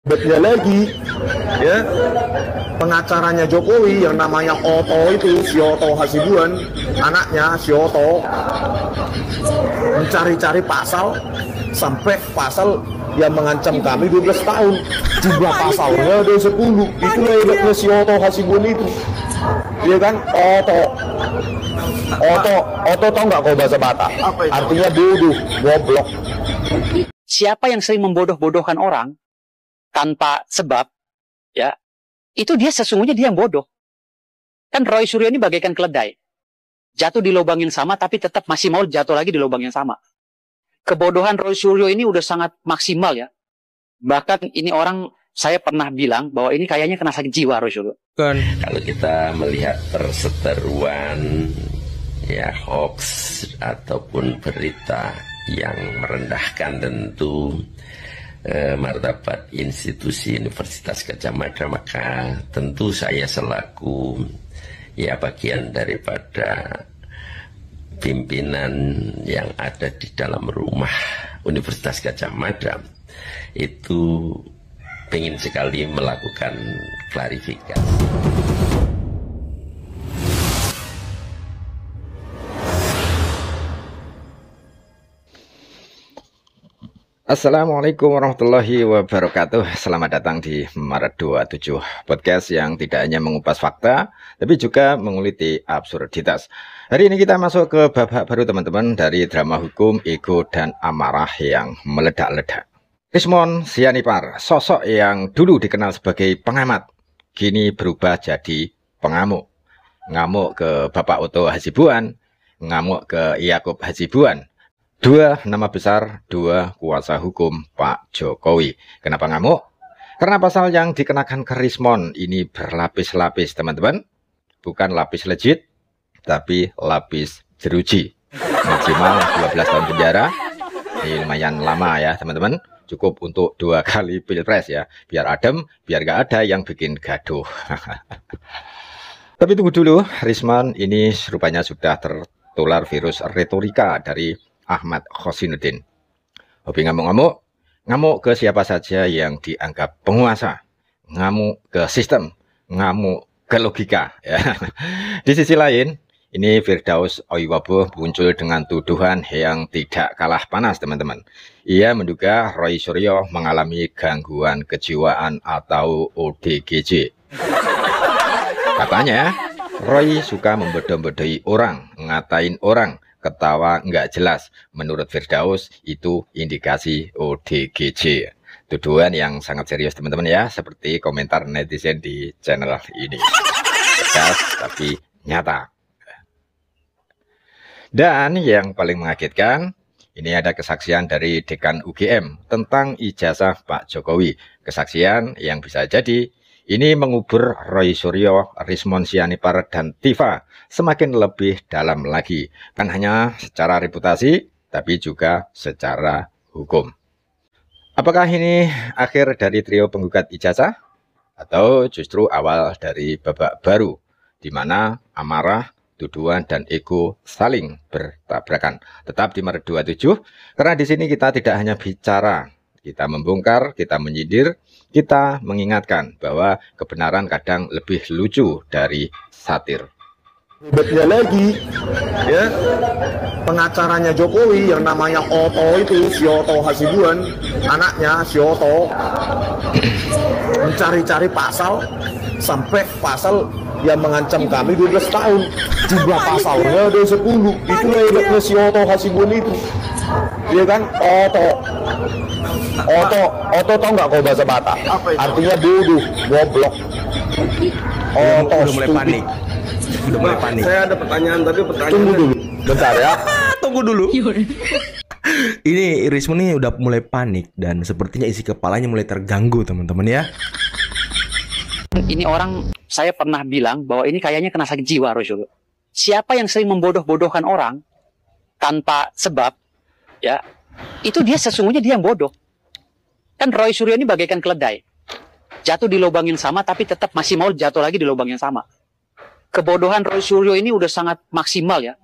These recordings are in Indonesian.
Betnya lagi, ya, pengacaranya Jokowi yang namanya Oto itu, si Oto Hasibuan, anaknya si Oto, mencari-cari pasal, sampai pasal yang mengancam kami 12 tahun. Jumlah pasalnya ada 10. Itulah hebatnya si Oto Hasibuan itu. Dia kan Oto tau nggak kau bahasa Batak? Artinya bodoh, goblok. Siapa yang sering membodoh-bodohkan orang tanpa sebab, ya, itu dia sesungguhnya dia yang bodoh. Kan Roy Suryo ini bagaikan keledai. Jatuh di lubang yang sama, tapi tetap masih mau jatuh lagi di lubang yang sama. Kebodohan Roy Suryo ini udah sangat maksimal ya. Bahkan ini orang, saya pernah bilang bahwa ini kayaknya kena sakit jiwa Roy Suryo. Kalau kita melihat perseteruan, ya, hoax ataupun berita yang merendahkan tentu martabat institusi Universitas Gadjah Mada, maka tentu saya selaku ya bagian daripada pimpinan yang ada di dalam rumah Universitas Gadjah Mada itu ingin sekali melakukan klarifikasi. Assalamualaikum warahmatullahi wabarakatuh. Selamat datang di Maret 27 Podcast yang tidak hanya mengupas fakta, tapi juga menguliti absurditas. Hari ini kita masuk ke babak baru teman-teman dari drama hukum, ego, dan amarah yang meledak-ledak. Rismon Sianipar, sosok yang dulu dikenal sebagai pengamat, kini berubah jadi pengamuk. Ngamuk ke Bapak Oto Hasibuan, ngamuk ke Yakub Hasibuan. Dua nama besar, dua kuasa hukum Pak Jokowi. Kenapa ngamuk? Karena pasal yang dikenakan ke Rismon ini berlapis-lapis teman-teman. Bukan lapis legit, tapi lapis jeruji. Maksimal 12 tahun penjara. Ini lumayan lama ya teman-teman. Cukup untuk 2 kali pilpres ya. Biar adem, biar gak ada yang bikin gaduh. Tapi tunggu dulu, Rismon ini rupanya sudah tertular virus retorika dari Ahmad Khosinuddin. Hobi ngamuk-ngamuk, ngamuk ke siapa saja yang dianggap penguasa, ngamuk ke sistem, ngamuk ke logika. Ya. Di sisi lain, ini Firdaus Oiwaboh muncul dengan tuduhan yang tidak kalah panas teman-teman. Ia menduga Roy Suryo mengalami gangguan kejiwaan atau ODGJ. Katanya, Roy suka membodoh-bodohi orang, ngatain orang, ketawa nggak jelas. Menurut Firdaus itu indikasi ODGJ. Tuduhan yang sangat serius teman-teman ya, seperti komentar netizen di channel ini. Tegas tapi nyata. Dan yang paling mengagetkan, ini ada kesaksian dari Dekan UGM tentang ijazah Pak Jokowi. Kesaksian yang bisa jadi ini mengubur Roy Suryo, Rismon Sianipar, dan Tifa semakin lebih dalam lagi. Bukan hanya secara reputasi, tapi juga secara hukum. Apakah ini akhir dari trio penggugat ijazah? Atau justru awal dari babak baru, di mana amarah, tuduhan, dan ego saling bertabrakan? Tetap di Maret 27, karena di sini kita tidak hanya bicara, kita membongkar, kita menyindir, kita mengingatkan bahwa kebenaran kadang lebih lucu dari satir. Hebatnya lagi, ya, pengacaranya Jokowi yang namanya Oto itu, si Oto Hasibuan, anaknya si Oto, mencari-cari pasal, sampai pasal yang mengancam kami 12 tahun. Jumlah pasalnya ada 10. Itulah hebatnya si Oto Hasibuan itu. Dia kan Oto tau nggak kau bahasa Batak? Artinya bodoh, goblok. Udah mulai panik. Udah mulai panik. Saya ada pertanyaan, tapi tunggu dulu. Bentar ya. Tunggu dulu. Ini Rismon ini udah mulai panik dan sepertinya isi kepalanya mulai terganggu teman-teman ya. Ini orang, saya pernah bilang bahwa ini kayaknya kena sakit jiwa Roy Suryo. Siapa yang sering membodoh-bodohkan orang tanpa sebab, ya, itu dia sesungguhnya dia yang bodoh. Kan Roy Suryo ini bagaikan keledai. Jatuh di lubang yang sama, tapi tetap masih mau jatuh lagi di lubang yang sama. Kebodohan Roy Suryo ini udah sangat maksimal ya.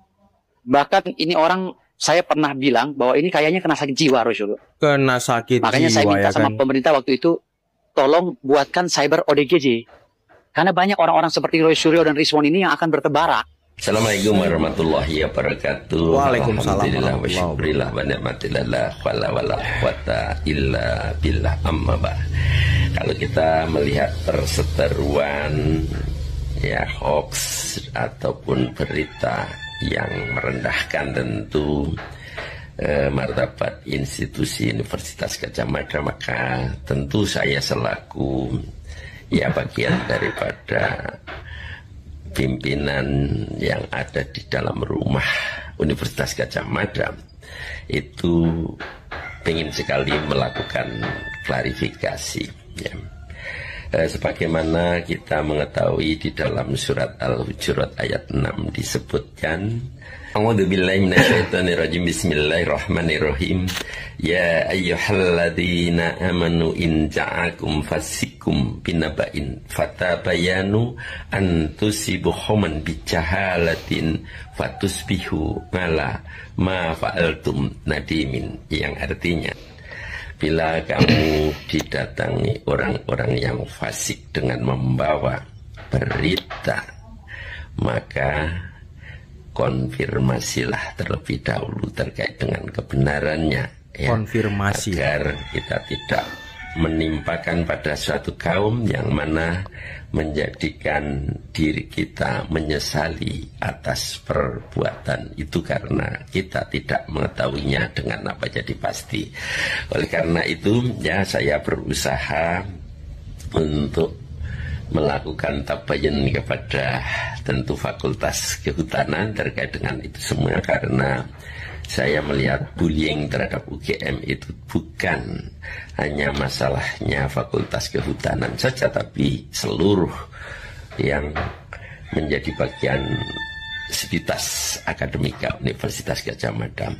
Bahkan ini orang, saya pernah bilang bahwa ini kayaknya kena sakit jiwa Roy Suryo. Kena sakit Makanya jiwa, saya minta ya sama kan? pemerintah waktu itu tolong buatkan cyber ODGJ. Karena banyak orang-orang seperti Roy Suryo dan Rizwan ini yang akan bertebaran. Assalamualaikum warahmatullahi wabarakatuh. Waalaikumsalam Alhamdulillah wa warahmatullahi syukurillah wa ni'matillah la wala wala quwata illa billah amma ba. Kalau kita melihat perseteruan ya hoax ataupun berita yang merendahkan tentu martabat institusi Universitas Gadjah Mada, maka tentu saya selaku ya bagian daripada pimpinan yang ada di dalam rumah Universitas Gadjah Mada itu ingin sekali melakukan klarifikasi ya. Sebagaimana kita mengetahui di dalam surat Al-Hujurat ayat 6 disebutkan, A'udzubillahi minasyaitonirrajim, bismillahirrahmanirrahim, ya ayyuhalladzina amanu in ja'akum fasikum binaba'in fatabayanu an tusibu qauman bijahalatin fatusbihu ala ma fa'altum nadimin, yang artinya bila kamu didatangi orang-orang yang fasik dengan membawa berita, maka konfirmasilah terlebih dahulu terkait dengan kebenarannya ya, Konfirmasi agar kita tidak menimpakan pada suatu kaum yang mana menjadikan diri kita menyesali atas perbuatan itu karena kita tidak mengetahuinya dengan apa jadi pasti. Oleh karena itu ya saya berusaha untuk melakukan tabayun kepada tentu Fakultas Kehutanan terkait dengan itu semua, karena saya melihat bullying terhadap UGM itu bukan hanya masalahnya Fakultas Kehutanan saja, tapi seluruh yang menjadi bagian Sivitas Akademika Universitas Gadjah Mada.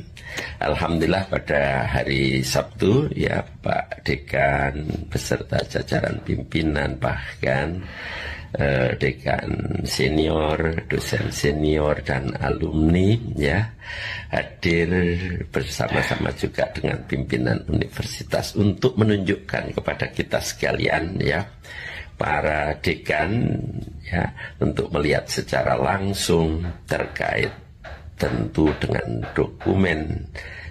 Alhamdulillah pada hari Sabtu ya Pak Dekan beserta jajaran pimpinan, bahkan dekan senior, dosen senior dan alumni ya hadir bersama-sama juga dengan pimpinan universitas untuk menunjukkan kepada kita sekalian ya, para dekan ya, untuk melihat secara langsung terkait tentu dengan dokumen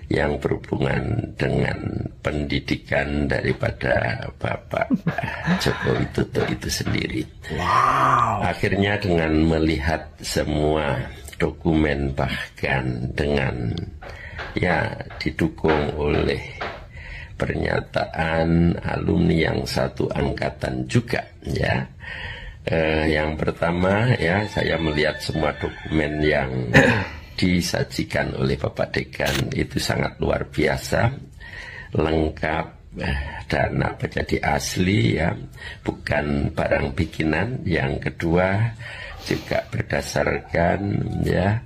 yang berhubungan dengan pendidikan daripada Bapak Joko Widodo itu sendiri. Wow. Akhirnya dengan melihat semua dokumen, bahkan dengan ya didukung oleh pernyataan alumni yang satu angkatan juga ya. Yang pertama ya, saya melihat semua dokumen yang disajikan oleh Bapak Dekan itu sangat luar biasa, lengkap dan apa jadi asli ya, bukan barang bikinan. Yang kedua juga berdasarkan ya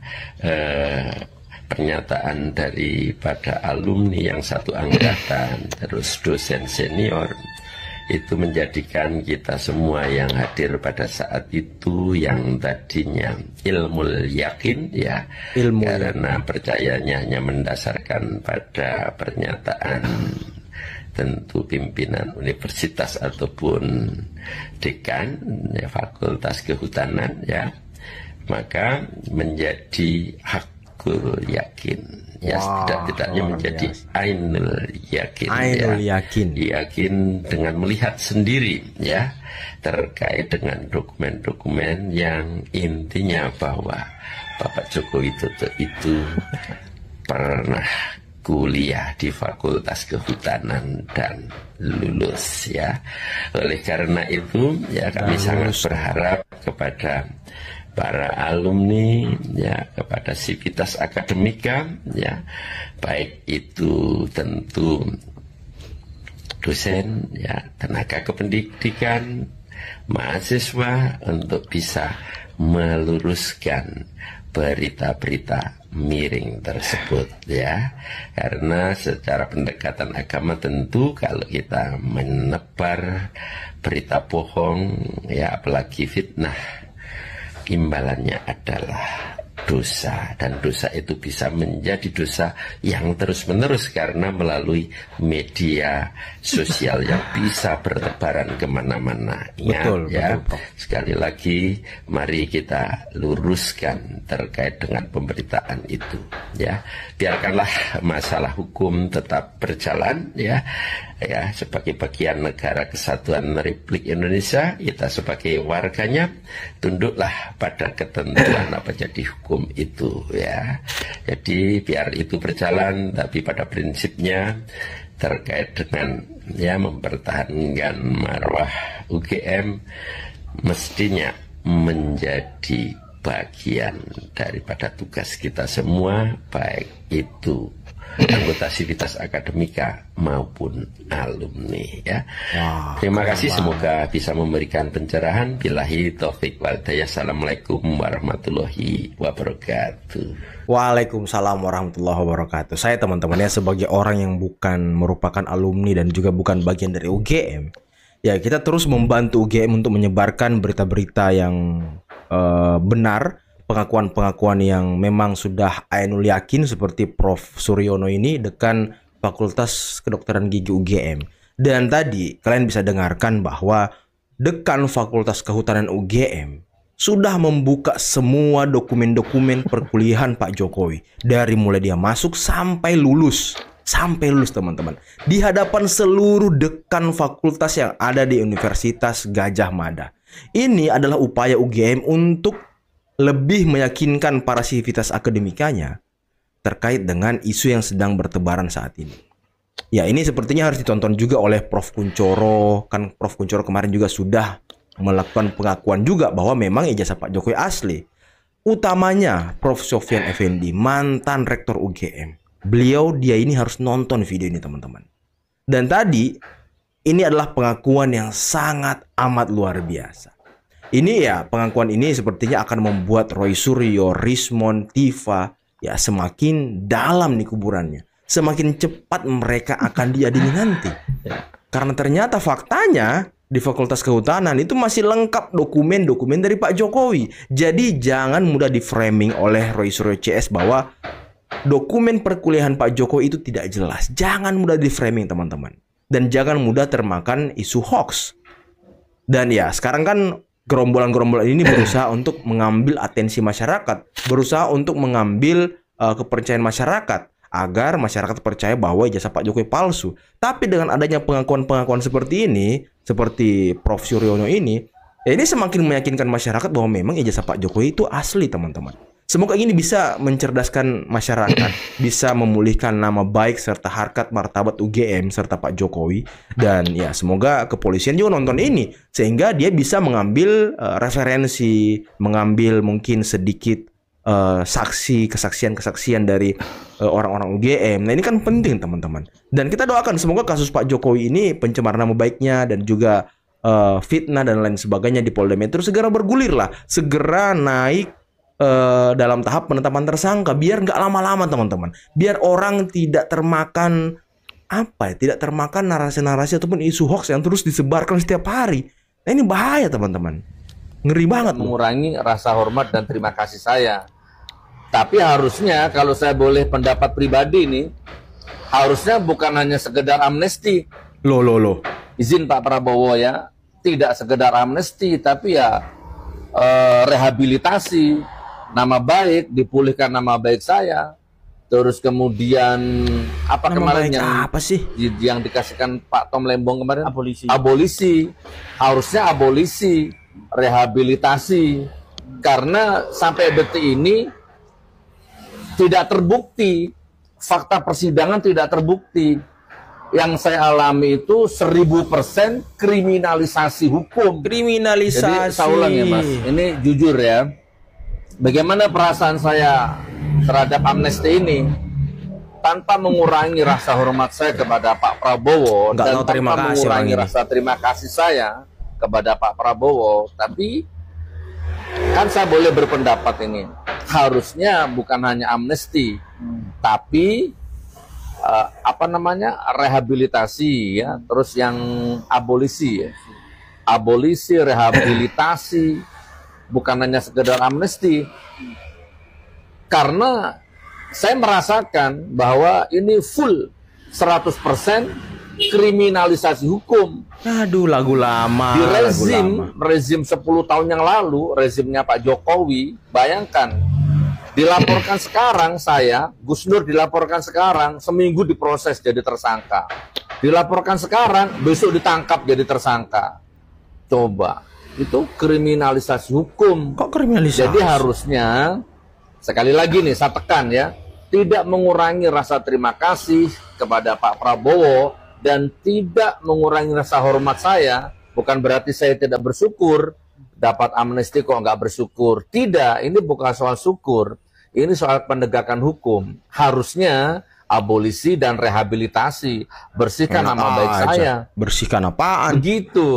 pernyataan daripada alumni yang satu angkatan, terus dosen senior. Itu menjadikan kita semua yang hadir pada saat itu yang tadinya ilmu yakin ya, karena percayanya hanya mendasarkan pada pernyataan tentu pimpinan universitas ataupun dekan ya, Fakultas Kehutanan ya, maka menjadi hakul yakin ya, tidak-tidaknya menjadi ainul yakin. Ainul ya. yakin. Yakin dengan melihat sendiri ya terkait dengan dokumen-dokumen yang intinya bahwa Bapak Joko Widodo itu pernah kuliah di Fakultas Kehutanan dan lulus ya. Oleh karena itu ya kami sangat berharap kepada para alumni ya, kepada Sivitas Akademika ya, baik itu tentu dosen ya, tenaga kependidikan, mahasiswa, untuk bisa meluruskan berita-berita miring tersebut ya, karena secara pendekatan agama tentu kalau kita menebar berita bohong ya, apalagi fitnah, imbalannya adalah dosa, dan dosa itu bisa menjadi dosa yang terus-menerus karena melalui media sosial yang bisa bertebaran kemana-mana. Betul, Ya, betul, Prof. sekali lagi mari kita luruskan terkait dengan pemberitaan itu. Ya, biarkanlah masalah hukum tetap berjalan. Ya, sebagai bagian negara kesatuan Republik Indonesia, kita sebagai warganya tunduklah pada ketentuan apa jadi hukum itu, ya. Jadi biar itu berjalan, tapi pada prinsipnya terkait dengan mempertahankan marwah UGM mestinya menjadi bagian daripada tugas kita semua, baik itu anggota Sivitas Akademika maupun alumni, ya. Wah, Terima keren kasih, banget. semoga bisa memberikan pencerahan. Billahi taufik wal hidayah. Assalamualaikum warahmatullahi wabarakatuh. Waalaikumsalam warahmatullahi wabarakatuh. Saya teman-temannya sebagai orang yang bukan merupakan alumni dan juga bukan bagian dari UGM, ya kita terus membantu UGM untuk menyebarkan berita-berita yang benar, pengakuan-pengakuan yang memang sudah ainul yakin, seperti Prof. Suryono ini, dekan Fakultas Kedokteran Gigi UGM. Dan tadi kalian bisa dengarkan bahwa dekan Fakultas Kehutanan UGM sudah membuka semua dokumen-dokumen perkuliahan Pak Jokowi, dari mulai dia masuk sampai lulus teman-teman, di hadapan seluruh dekan fakultas yang ada di Universitas Gadjah Mada. Ini adalah upaya UGM untuk lebih meyakinkan para sivitas akademikanya terkait dengan isu yang sedang bertebaran saat ini. Ya, ini sepertinya harus ditonton juga oleh Prof. Kunchoro. Kan Prof. Kunchoro kemarin juga sudah melakukan pengakuan juga bahwa memang ijazah Pak Jokowi asli. Utamanya Prof. Sofyan Effendi, mantan rektor UGM. Dia ini harus nonton video ini, teman-teman. Dan tadi ini adalah pengakuan yang sangat amat luar biasa. Ini ya, pengakuan ini sepertinya akan membuat Roy Suryo, Rismon, Tifa ya semakin dalam nih kuburannya. Semakin cepat mereka akan diadili nanti. Karena ternyata faktanya di Fakultas Kehutanan itu masih lengkap dokumen-dokumen dari Pak Jokowi. Jadi jangan mudah di-framing oleh Roy Suryo CS bahwa dokumen perkuliahan Pak Jokowi itu tidak jelas. Jangan mudah di-framing, teman-teman. Dan jangan mudah termakan isu hoax. Dan ya, sekarang kan gerombolan-gerombolan ini berusaha untuk mengambil atensi masyarakat, berusaha untuk mengambil kepercayaan masyarakat agar masyarakat percaya bahwa ijazah Pak Jokowi palsu. Tapi dengan adanya pengakuan-pengakuan seperti ini, seperti Prof. Suryono ini, ya ini semakin meyakinkan masyarakat bahwa memang ijazah Pak Jokowi itu asli, teman-teman. Semoga ini bisa mencerdaskan masyarakat, bisa memulihkan nama baik serta harkat martabat UGM serta Pak Jokowi. Dan ya semoga kepolisian juga nonton ini sehingga dia bisa mengambil referensi, mengambil mungkin sedikit kesaksian dari orang-orang UGM. Nah ini kan penting, teman-teman. Dan kita doakan semoga kasus Pak Jokowi ini, pencemaran nama baiknya dan juga fitnah dan lain sebagainya di Polda Metro segera bergulir lah, segera naik dalam tahap penetapan tersangka, biar nggak lama-lama, teman-teman. Biar orang tidak termakan tidak termakan narasi-narasi ataupun isu hoax yang terus disebarkan setiap hari. Nah ini bahaya, teman-teman. Ngeri banget loh. Mengurangi rasa hormat dan terima kasih saya. Tapi harusnya kalau saya boleh pendapat pribadi nih, harusnya bukan hanya sekedar amnesti. Loh. Izin Pak Prabowo ya, tidak sekedar amnesti, tapi ya rehabilitasi nama baik, dipulihkan nama baik saya. Terus kemudian apa Nama kemarin baik apa sih? yang dikasihkan Pak Tom Lembong kemarin? Abolisi. Harusnya abolisi, rehabilitasi. Karena sampai detik ini tidak terbukti, fakta persidangan tidak terbukti. Yang saya alami itu 1000% kriminalisasi hukum. Kriminalisasi. Jadi saya ulang ya Mas, ini jujur ya. Bagaimana perasaan saya terhadap amnesti ini, tanpa mengurangi rasa hormat saya kepada Pak Prabowo dan tanpa mengurangi rasa terima kasih saya kepada Pak Prabowo, tapi kan saya boleh berpendapat ini harusnya bukan hanya amnesti, tapi rehabilitasi ya, terus yang abolisi ya, abolisi, rehabilitasi. Bukan hanya sekedar amnesti. Karena saya merasakan bahwa ini full 100% kriminalisasi hukum. Aduh, lagu lama. Di lagu lama. rezim 10 tahun yang lalu, rezimnya Pak Jokowi, bayangkan, dilaporkan sekarang saya, Gus Nur dilaporkan sekarang, seminggu diproses jadi tersangka. Dilaporkan sekarang, besok ditangkap jadi tersangka. Coba, itu kriminalisasi hukum. Kok kriminalisasi? Jadi harusnya, sekali lagi nih, saya tekan ya, tidak mengurangi rasa terima kasih kepada Pak Prabowo dan tidak mengurangi rasa hormat saya. Bukan berarti saya tidak bersyukur dapat amnesti kok nggak bersyukur. Tidak, ini bukan soal syukur. Ini soal penegakan hukum. Harusnya abolisi dan rehabilitasi. Bersihkan nama baik saya. Bersihkan apaan? Begitu.